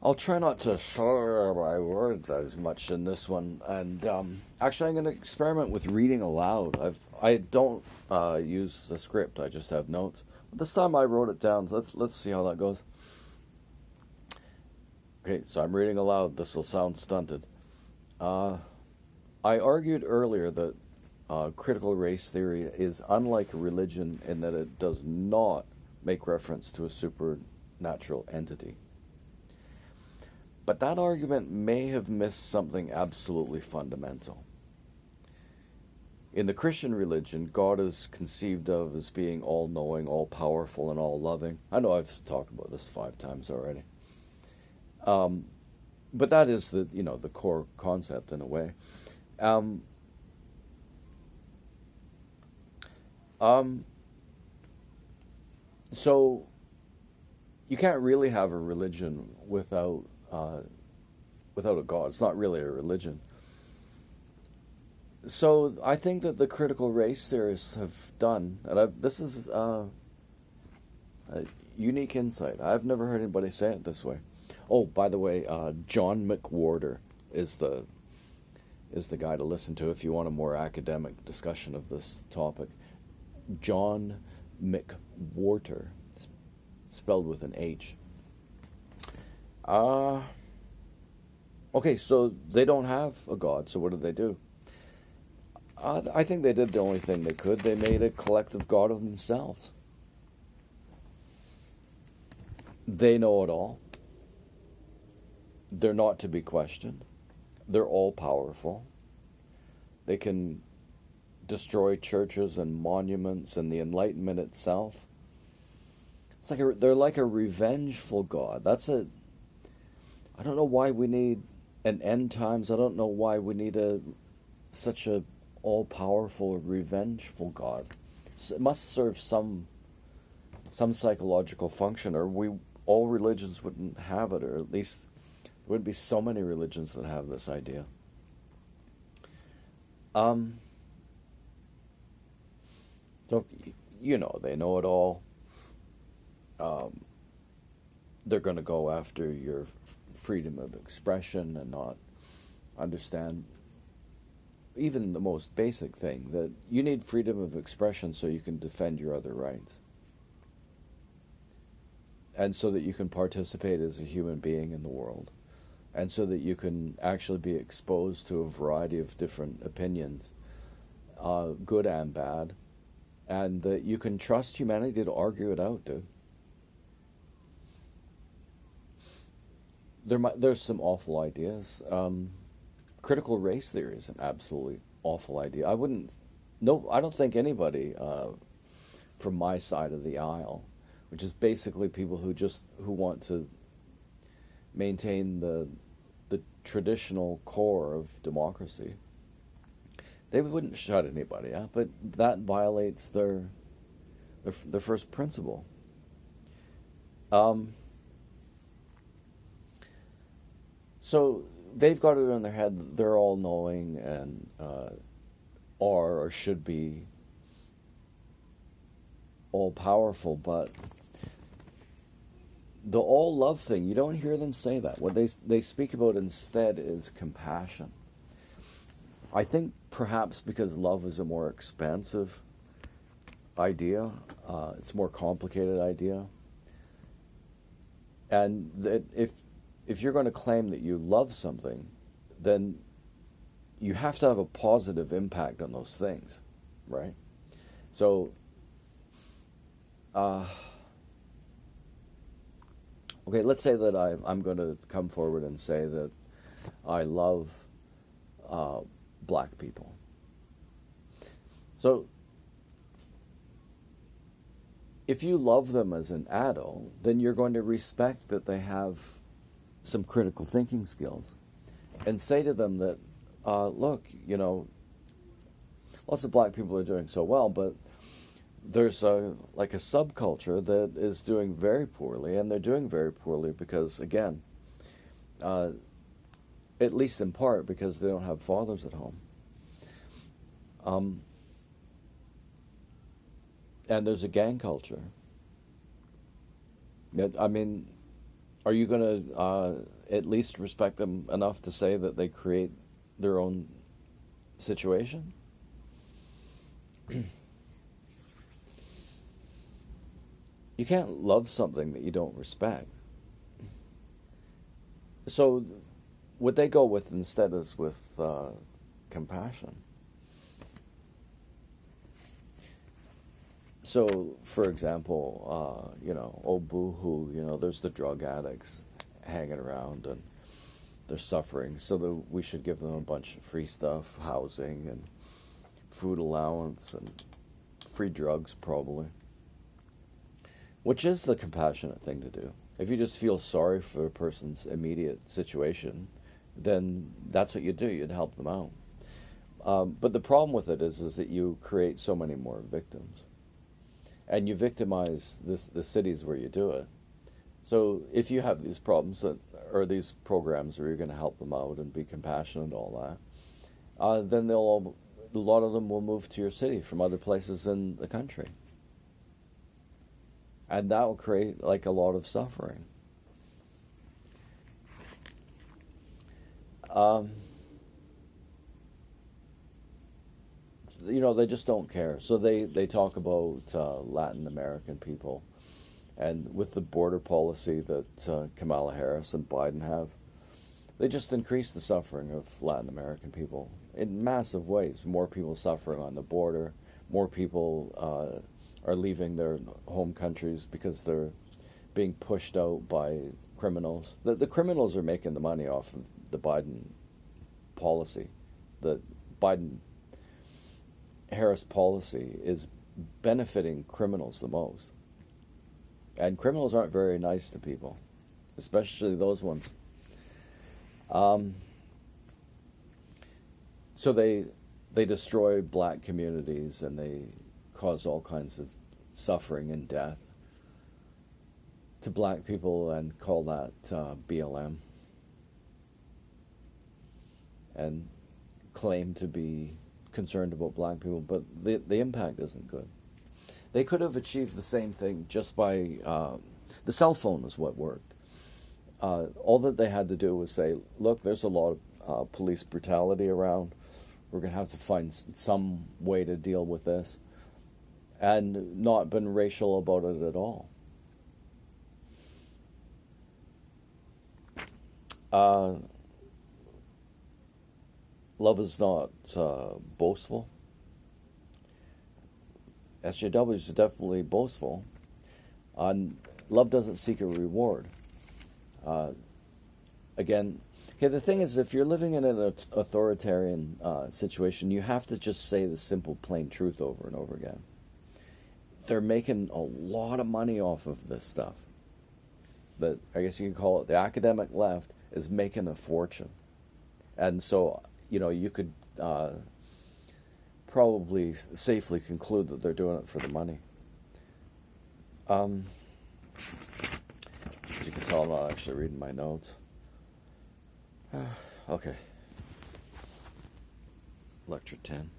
I'll try not to slur my words as much in this one, and actually, I'm going to experiment with reading aloud. I don't use the script; I just have notes. But this time, I wrote it down. Let's see how that goes. Okay, so I'm reading aloud. This will sound stunted. I argued earlier that critical race theory is unlike a religion in that it does not make reference to a supernatural entity. But that argument may have missed something absolutely fundamental. In the Christian religion, God is conceived of as being all-knowing, all-powerful, and all-loving. I know I've talked about this 5 times already. But that is the core concept in a way. So you can't really have a religion without a God. It's not really a religion. So I think that the critical race theorists have done, and this is a unique insight. I've never heard anybody say it this way. Oh, by the way, John McWhorter is the guy to listen to if you want a more academic discussion of this topic. John McWhorter, spelled with an H. Okay, so they don't have a God, so what did they do? I think they did the only thing they could. They made a collective God of themselves. They know it all. They're not to be questioned. They're all-powerful. They can destroy churches and monuments and the Enlightenment itself. It's like they're like a revengeful God. I don't know why we need an end times. I don't know why we need such a all-powerful, revengeful God. So it must serve some psychological function, or all religions wouldn't have it, or at least there wouldn't be so many religions that have this idea. So they know it all. They're going to go after your freedom of expression and not understand even the most basic thing, that you need freedom of expression so you can defend your other rights. And so that you can participate as a human being in the world. And so that you can actually be exposed to a variety of different opinions, good and bad. And that you can trust humanity to argue it out, dude. There's some awful ideas. Critical race theory is an absolutely awful idea. I don't think anybody from my side of the aisle, which is basically people who want to maintain the traditional core of democracy, they wouldn't shut anybody up, but that violates their first principle. So they've got it in their head that they're all knowing and are or should be all powerful, but the all love thing, you don't hear them say that. What they speak about instead is compassion. I think perhaps because love is a more expansive idea, it's a more complicated idea, and that if you're going to claim that you love something, then you have to have a positive impact on those things, right? So, okay, let's say that I'm going to come forward and say that I love black people. So, if you love them as an adult, then you're going to respect that they have some critical thinking skills, and say to them that, look, lots of black people are doing so well, but there's a subculture that is doing very poorly, and they're doing very poorly because, again, at least in part because they don't have fathers at home. And there's a gang culture. I mean, are you going to at least respect them enough to say that they create their own situation? You can't love something that you don't respect. So what they go with instead is with compassion. So, for example, oh boo-hoo, there's the drug addicts hanging around and they're suffering, so that we should give them a bunch of free stuff, housing and food allowance and free drugs probably. Which is the compassionate thing to do. If you just feel sorry for a person's immediate situation, then that's what you do. You'd help them out. But the problem with it is that you create so many more victims. And you victimize the cities where you do it. So if you have these problems or these programs where you're going to help them out and be compassionate and all that, then a lot of them will move to your city from other places in the country. And that will create like a lot of suffering. They just don't care. So they talk about Latin American people. And with the border policy that Kamala Harris and Biden have, they just increase the suffering of Latin American people in massive ways. More people suffering on the border. More people are leaving their home countries because they're being pushed out by criminals. The criminals are making the money off of the Biden policy. The Biden-Harris policy is benefiting criminals the most. And criminals aren't very nice to people, especially those ones. So they destroy black communities and they cause all kinds of suffering and death to black people and call that BLM. And claim to be concerned about black people, but the impact isn't good. They could have achieved the same thing just by the cell phone is what worked. All that they had to do was say, look, there's a lot of police brutality around. We're going to have to find some way to deal with this. And not been racial about it at all. Love is not boastful. SJWs are definitely boastful. Love doesn't seek a reward. Again, the thing is, if you're living in an authoritarian situation, you have to just say the simple, plain truth over and over again. They're making a lot of money off of this stuff. That I guess you could call it the academic left is making a fortune. And so, you could probably safely conclude that they're doing it for the money. As you can tell, I'm not actually reading my notes. Okay. Lecture 10.